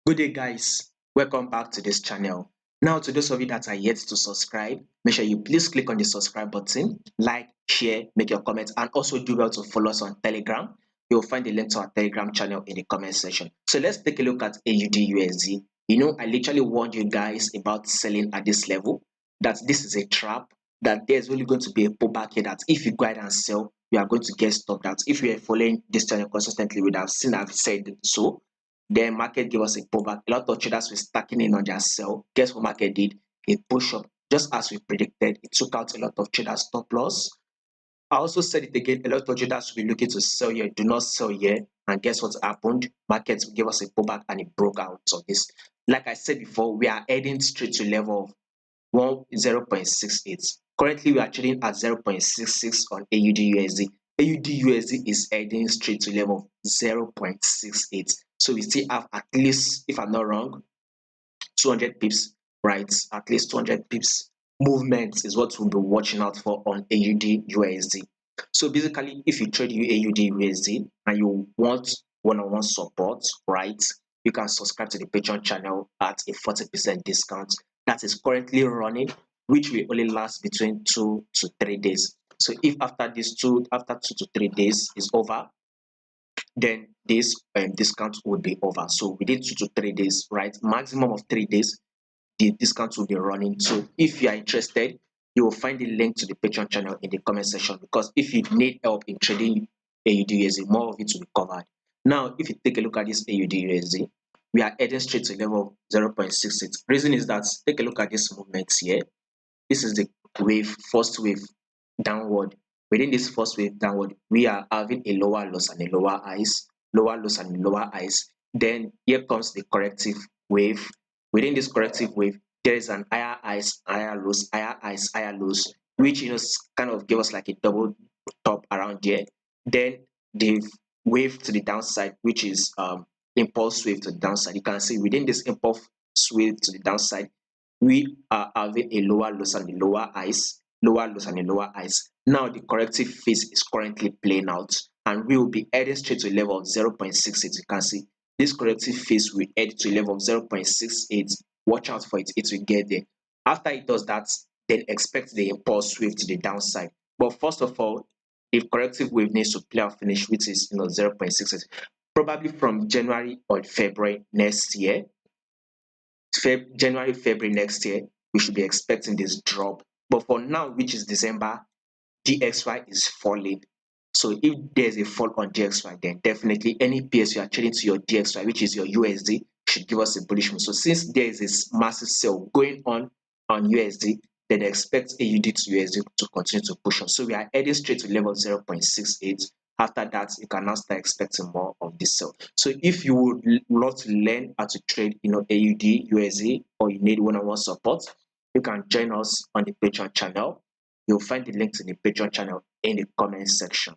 Good day, guys. Welcome back to this channel. Now, to those of you that are yet to subscribe, make sure you please click on the subscribe button, like, share, make your comments, and also do well to follow us on Telegram. You'll find the link to our Telegram channel in the comment section. So let's take a look at AUDUSD. I literally warned you guys about selling at this level, that this is a trap, that there's really going to be a pullback here, that if you go ahead and sell, you are going to get stopped out. If you are following this channel consistently, you would have seen I've said so. Then market gave us a pullback. A lot of traders were stacking in on their sell. Guess what market did? It pushed up. Just as we predicted, it took out a lot of traders stop loss. I also said it again, a lot of traders will be looking to sell here. Do not sell here. And guess what happened? Markets gave us a pullback and it broke out of this. Like I said before, we are heading straight to level of 0.68. Currently, we are trading at 0.66 on AUDUSD. AUDUSD is heading straight to level of 0.68. So we still have at least, if I'm not wrong, 200 pips, right? At least 200 pips movement is what we'll be watching out for on AUDUSD. So basically, if you trade AUDUSD and you want one-on-one support, right, you can subscribe to the Patreon channel at a 40% discount that is currently running, which will only last between 2 to 3 days. So if after 2 to 3 days is over, then this discount will be over. So within 2 to 3 days, right, maximum of 3 days, the discount will be running. So if you are interested, you will find the link to the Patreon channel in the comment section, because if you need help in trading AUDUSD, more of it will be covered. Now, if you take a look at this AUDUSD, we are heading straight to level 0.66. Reason is that, take a look at this movement here. This is the first wave downward. Within this first wave downward, we are having a lower loss and a lower highs, lower loss and lower highs. Then here comes the corrective wave. Within this corrective wave, there is an higher highs, higher lows, higher highs, higher lows, which kind of give us like a double top around here. Then the wave to the downside, which is impulse wave to the downside. You can see within this impulse wave to the downside, we are having a lower lows and a lower highs, lower lows and a lower highs. Now the corrective phase is currently playing out, and we will be heading straight to a level of 0.68. You can see this corrective phase will head to a level of 0.68. Watch out for it, it will get there. After it does that, then expect the impulse wave to the downside. But first of all, the corrective wave needs to play out finish, which is 0.68. Probably from January or February next year, January, February next year, we should be expecting this drop. But for now, which is December, DXY is falling. So if there's a fall on DXY, then definitely any PS you are trading to your DXY, which is your USD, should give us a bullish move. So since there is this massive sell going on USD, then expect AUD to USD to continue to push on. So we are heading straight to level 0.68. After that, you can now start expecting more of this sell. So if you would love to learn how to trade, AUD, USD, or you need one-on-one support, you can join us on the Patreon channel. You'll find the link to the Patreon channel in the comment section.